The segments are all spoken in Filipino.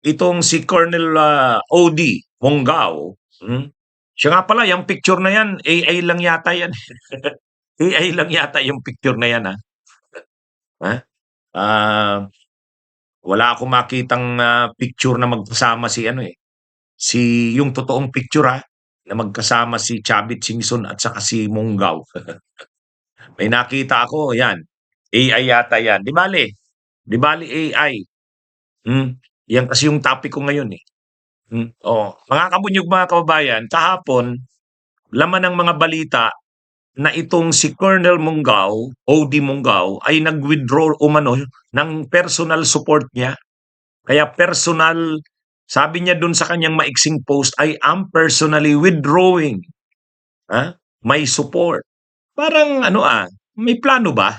itong si Colonel OD Monggao, siya nga pala, yung picture na yan, AI lang yata yan. AI lang yata yung picture na yan, ha? Ha? Ah, wala akong makitang picture na magkasama si ano eh. Si yung totoong picture ha, na magkasama si Chavit Singson at saka si Monggao. May nakita ako, yan. AI yata yan. Di bali AI. Yan kasi yung topic ko ngayon eh. Oh, mga kabunyog mga kababayan, kahapon, laman ng mga balita na itong si Colonel Monggao, OD Monggao, ay nag-withdraw umano ng personal support niya. Kaya personal, sabi niya dun sa kanyang maiksing post, I am personally withdrawing my support. Parang may plano ba?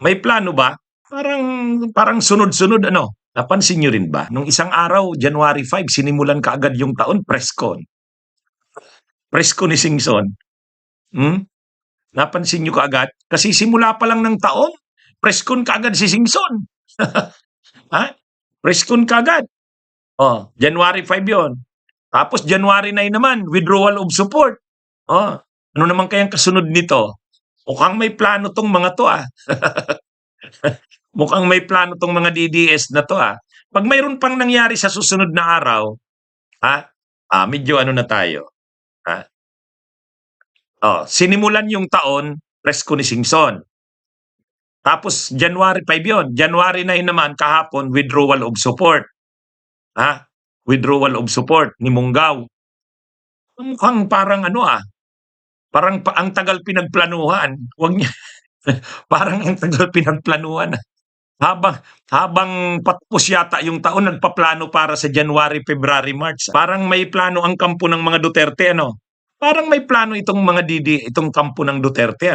May plano ba? Parang sunod-sunod ano. Napansin niyo rin ba? Nung isang araw, January 5, sinimulan kaagad yung taon, press con. Press con ni Singson. Napansin niyo kaagad? Kasi simula pa lang ng taon, press con kaagad si Singson. Ha? Press con kaagad. Oh, January 5 yon. Tapos January 9 naman, withdrawal of support. Oh, ano naman kayang kasunod nito? Mukhang may plano tong mga to Mukhang may plano tong mga DDS na to Pag mayroon pang nangyari sa susunod na araw, medyo ano na tayo. Sinimulan yung taon, press ko ni Singson. Tapos January 5 yon. January 9 naman kahapon, withdrawal of support. Withdrawal of support ni Monggao. Mukhang parang parang ang tagal pinagplanuhan. Wag niya. Parang ang tagal pinagplanuhan. Habang patapos yata yung taon, nagpaplano para sa January, February, March. Parang may plano ang kampo ng mga Duterte, Parang may plano itong mga itong kampo ng Duterte,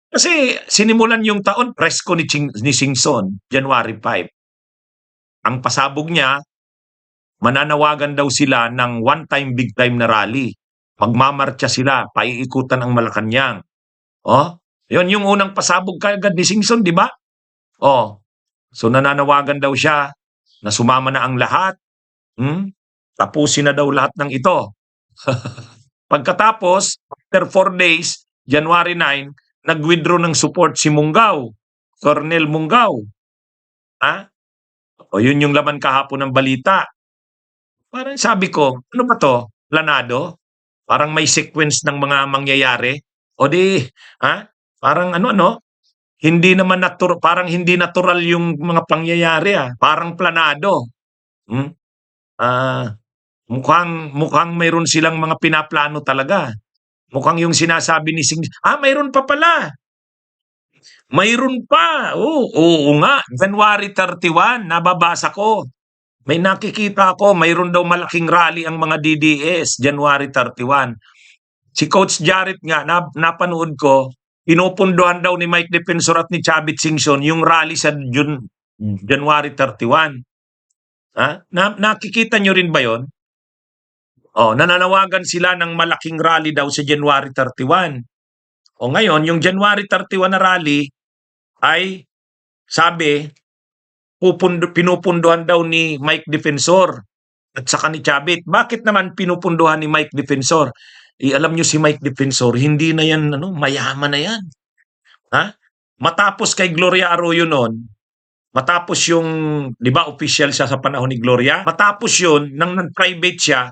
Kasi sinimulan yung taon, press ko ni Singson, January 5. Ang pasabog niya, mananawagan daw sila ng one-time, big-time na rally. Magmamarcha sila, paiikutan ang Malacanang. Yun yung unang pasabog kaagad ni Singson, di ba? So nananawagan daw siya na sumama na ang lahat. Tapusin na daw lahat ng ito. Pagkatapos, after 4 days, January 9, nag-withdraw ng support si Monggao, Colonel Monggao. Yun yung laman kahapon ng balita. Parang sabi ko, ano ba to? Planado? Parang may sequence ng mga mangyayari? Parang hindi naman parang hindi natural yung mga pangyayari Parang planado. Mukhang mayroon silang mga pinaplano talaga. Mukhang yung sinasabi ni Sing, mayroon pa pala. Mayroon pa. Oo nga. January 31, nababasa ko. May nakikita ko, mayroon daw malaking rally ang mga DDS, January 31. Si Coach Jarrett nga, napanood ko, pinupundohan daw ni Mike Defensor at ni Chavit Singson yung rally sa January 31. Nakikita nyo rin ba yon? Nananawagan sila ng malaking rally daw sa January 31. Ngayon, yung January 31 na rally ay sabi, pinupunduhan daw ni Mike Defensor at saka ni Chavit. Bakit naman pinupunduhan ni Mike Defensor? Alam nyo si Mike Defensor, hindi na yan, mayaman na yan. Matapos kay Gloria Arroyo noon, matapos yung, di ba official siya sa panahon ni Gloria? Matapos yun, nang private siya,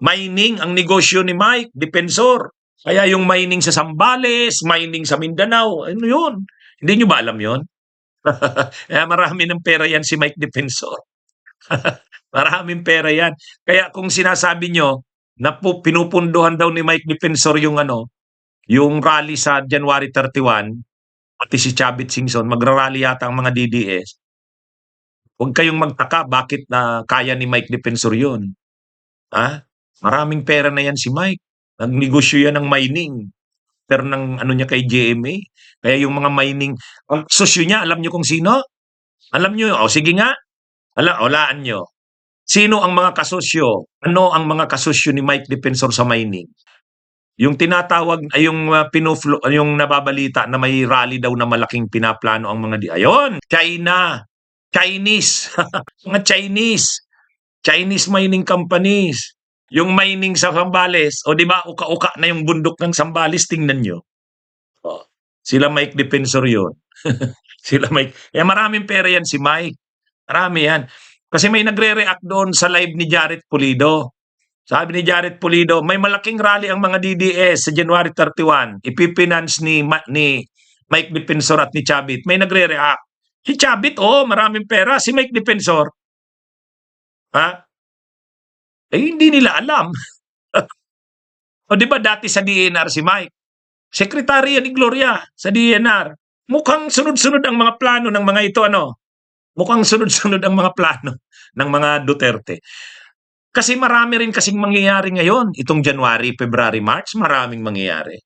mining ang negosyo ni Mike Defensor. Kaya yung mining sa Zambales, mining sa Mindanao, ano yun? Hindi nyo ba alam yun? Kaya marami ng pera yan si Mike Defensor. Maraming pera yan. Kaya kung sinasabi nyo na pinupunduhan daw ni Mike Defensor yung yung rally sa January 31, pati si Chavit Singson, magrarally yata ang mga DDS. Huwag kayong magtaka bakit na kaya ni Mike Defensor yun. Maraming pera na yan si Mike. Nagnegosyo yan ng mining. Pero ng niya kay GMA. Kaya yung mga mining, ang sosyo niya, alam niyo kung sino? Alam niyo, sige nga. Walaan niyo. Sino ang mga kasosyo? Ano ang mga kasosyo ni Mike Defensor sa mining? Yung tinatawag, yung nababalita na may rally daw na malaking pinaplano ang mga ayun, China. Chinese, mga Chinese mining companies. Yung mining sa Zambales, o 'di ba uka-uka na yung bundok ng Zambales, tingnan niyo. Oh, sila Mike Defensor 'yun. Sila Mike, maraming pera 'yan si Mike, marami 'yan. Kasi may nagre-react doon sa live ni Jared Pulido. Sabi ni Jared Pulido, may malaking rally ang mga DDS sa January 31, ipipinance ni Mike Defensor at ni Chavit. May nagre-react. Si Chavit, maraming pera. Si Mike Defensor, ha? Hindi nila alam. O di ba dati sa DNR si Mike? Sekretary yan ni Gloria sa DNR. Mukhang sunod-sunod ang mga plano ng mga ito, ano? Mukhang sunod-sunod ang mga plano ng mga Duterte. Kasi marami rin kasing mangyayari ngayon. Itong January, February, March, maraming mangyayari.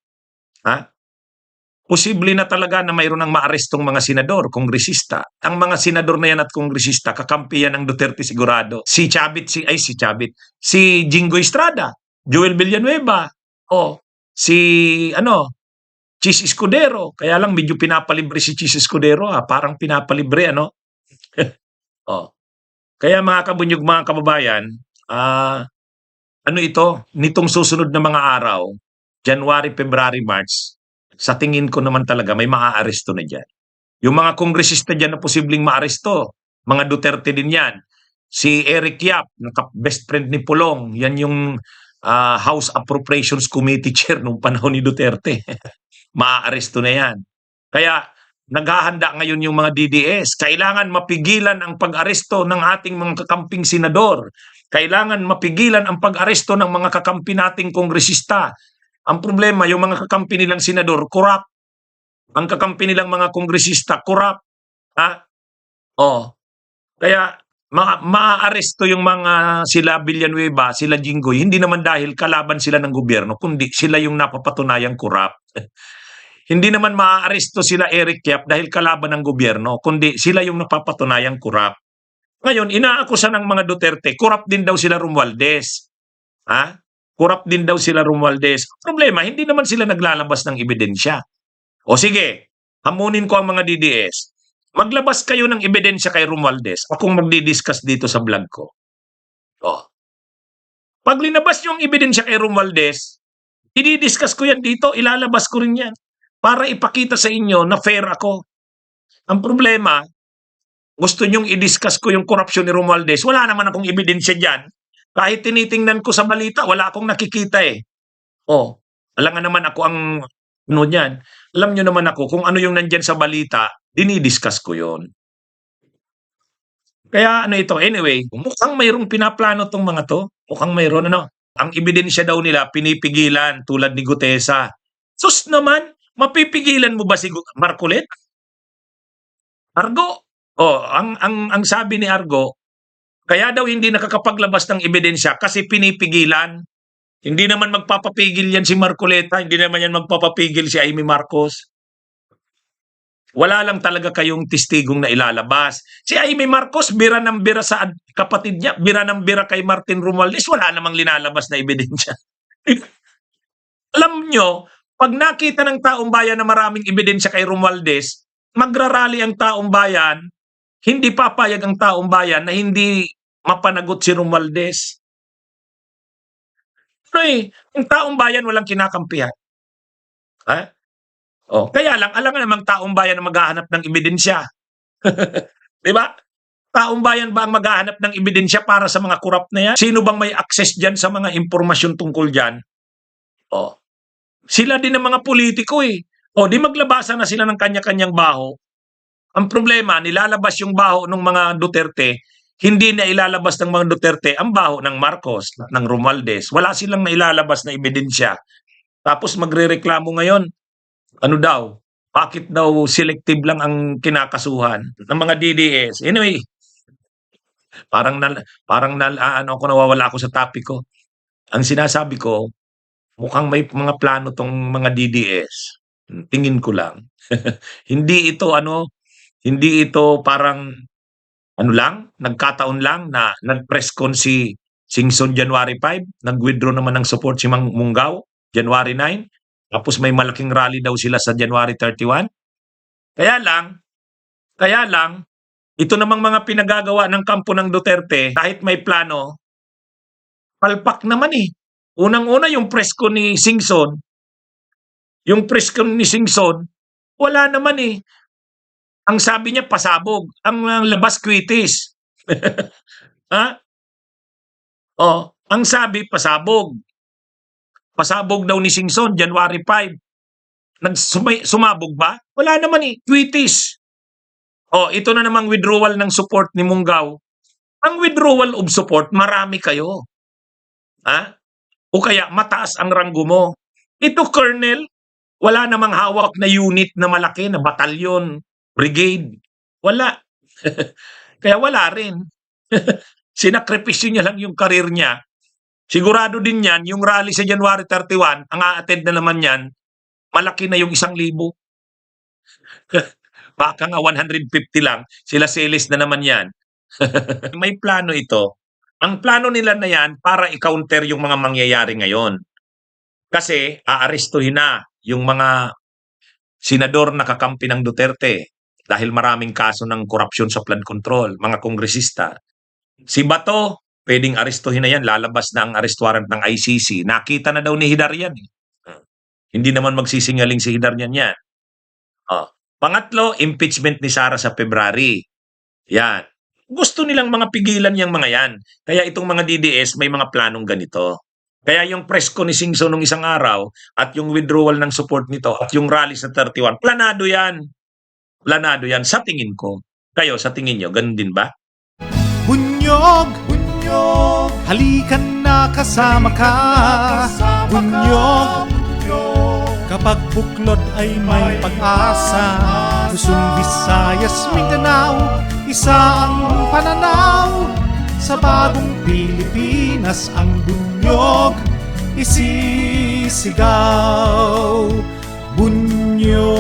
Ha? Posible na talaga na mayroon ng maarestong mga senador, kongresista. Ang mga senador na yan at kongresista, kakampi yan ng Duterte sigurado. Si Jingo Estrada, Joel Villanueva, si Chis Escudero. Kaya lang medyo pinapalibre si Chis Escudero, parang pinapalibre, ano? oh. Kaya mga kabunyog, mga kababayan, ano ito, nitong susunod na mga araw, January, February, March, sa tingin ko naman talaga may maaaresto na dyan. Yung mga kongresista dyan na posibleng maaresto, mga Duterte din yan. Si Eric Yap, best friend ni Pulong, yan yung House Appropriations Committee Chair nung panahon ni Duterte. Maaaresto na yan. Kaya naghahanda ngayon yung mga DDS. Kailangan mapigilan ang pag-aresto ng ating mga kakamping senador. Kailangan mapigilan ang pag-aresto ng mga kakampi nating kongresista. Ang problema, yung mga kakampi nilang senador, corrupt. Ang kakampi nilang mga kongresista, corrupt. Kaya maaaresto yung mga sila Villanueva, sila Jinggoy, hindi naman dahil kalaban sila ng gobyerno, kundi sila yung napapatunayang corrupt. Hindi naman maaaresto sila Eric Yap dahil kalaban ng gobyerno, kundi sila yung napapatunayang corrupt. Ngayon, inaakusa ng mga Duterte, corrupt din daw sila Romualdez. Corrupt din daw sila Romualdez. Problema, hindi naman sila naglalabas ng ebidensya. O sige, hamunin ko ang mga DDS. Maglabas kayo ng ebidensya kay Romualdez. Akong magdi-discuss dito sa vlog ko. Pag linabas yung ebidensya kay Romualdez, i-discuss ko yan dito, ilalabas ko rin yan. Para ipakita sa inyo na fair ako. Ang problema, gusto nyong i-discuss ko yung korupsyon ni Romualdez, wala naman akong ebidensya dyan. Kahit tinitingnan ko sa balita, wala akong nakikita eh. Alam nga naman ako ang niyan. Alam nyo naman ako kung ano yung nandyan sa balita, dinidiscuss ko yon. Kaya ito, anyway, mukhang mayroong pinaplano tong mga to. Mukhang mayroon, Ang ebidensya daw nila, pinipigilan tulad ni Gutesa. Sus naman, mapipigilan mo ba si Marcolet? Argo? Ang sabi ni Argo, kaya daw hindi nakakapaglabas ng ebidensya kasi pinipigilan. Hindi naman magpapapigil yan si Marcoleta, hindi naman yan magpapapigil si Amy Marcos. Wala lang talaga kayong testigong na ilalabas. Si Amy Marcos, bira ng bira sa kapatid niya, bira ng bira kay Martin Romualdez, wala namang linalabas na ebidensya. Alam nyo, pag nakita ng taong bayan na maraming ebidensya kay Romualdez, magrarally ang taong bayan, hindi papayag ang taong bayan na hindi mapanagot si Romualdez. Ang taong bayan walang kinakampihan. Kaya lang, alam nga namang taong bayan na maghahanap ng ebidensya. Di ba? Taong bayan ba ang maghahanap ng ebidensya para sa mga corrupt na yan? Sino bang may access dyan sa mga impormasyon tungkol dyan? Sila din ang mga politiko eh. Di maglabasan na sila ng kanya-kanyang baho. Ang problema, nilalabas yung baho ng mga Duterte, hindi na ilalabas ng mga Duterte ang baho ng Marcos, ng Romualdez. Wala silang nailalabas na ebidensya. Tapos magrereklamo ngayon, bakit daw selective lang ang kinakasuhan ng mga DDS? Anyway, nawawala ako sa topic ko. Ang sinasabi ko, mukhang may mga plano tong mga DDS. Tingin ko lang. Hindi ito parang nagkataon lang na nag-press con si Singson January 5, nag-withdraw naman ng support si Mang Mungaw January 9, tapos may malaking rally daw sila sa January 31. Kaya lang, Ito namang mga pinagagawa ng kampo ng Duterte, kahit may plano, palpak naman eh. Unang-una yung presko ni Singson, wala naman eh. Ang sabi niya pasabog, ang labas kwitis. Ha? Oh, ang sabi pasabog. Pasabog daw ni Singson, January 5. Sumabog ba? Wala naman eh, kwitis. Oh, ito na namang withdrawal ng support ni Munggaw. Ang withdrawal of support, marami kayo. Ha? O kaya mataas ang ranggo mo. Ito, Colonel, wala namang hawak na unit na malaki, na batalyon, brigade. Wala. Kaya wala rin. Sinakripisyo niya lang yung karir niya. Sigurado din yan, yung rally sa January 31, ang a-attend na naman yan, malaki na yung 1,000. Baka nga 150 lang, sila selis na naman yan. May plano ito. Ang plano nila na yan para i-counter yung mga mangyayari ngayon. Kasi aarestuhin na yung mga senador na kakampi ng Duterte dahil maraming kaso ng korupsyon sa flood control, mga kongresista. Si Bato, pwedeng arestuhin na yan, lalabas na ang arrest warrant ng ICC. Nakita na daw ni Hidar yan. Hindi naman magsisingaling si Hidar yan. Pangatlo, impeachment ni Sara sa February. Yan. Gusto nilang mga pigilan yung mga yan. Kaya itong mga DDS may mga planong ganito. Kaya yung presko ni Singson nung isang araw at yung withdrawal ng support nito at yung rally sa 31, planado yan. Planado yan sa tingin ko. Kayo, sa tingin nyo, ganun din ba? Bunyog, bunyog, halikan na kasama ka. Bunyog, kapag buklod ay may pag-asa. Luzon, Visayas, Mindanao, isa ang pananaw. Sa bagong Pilipinas ang bunyog isisigaw. Bunyog.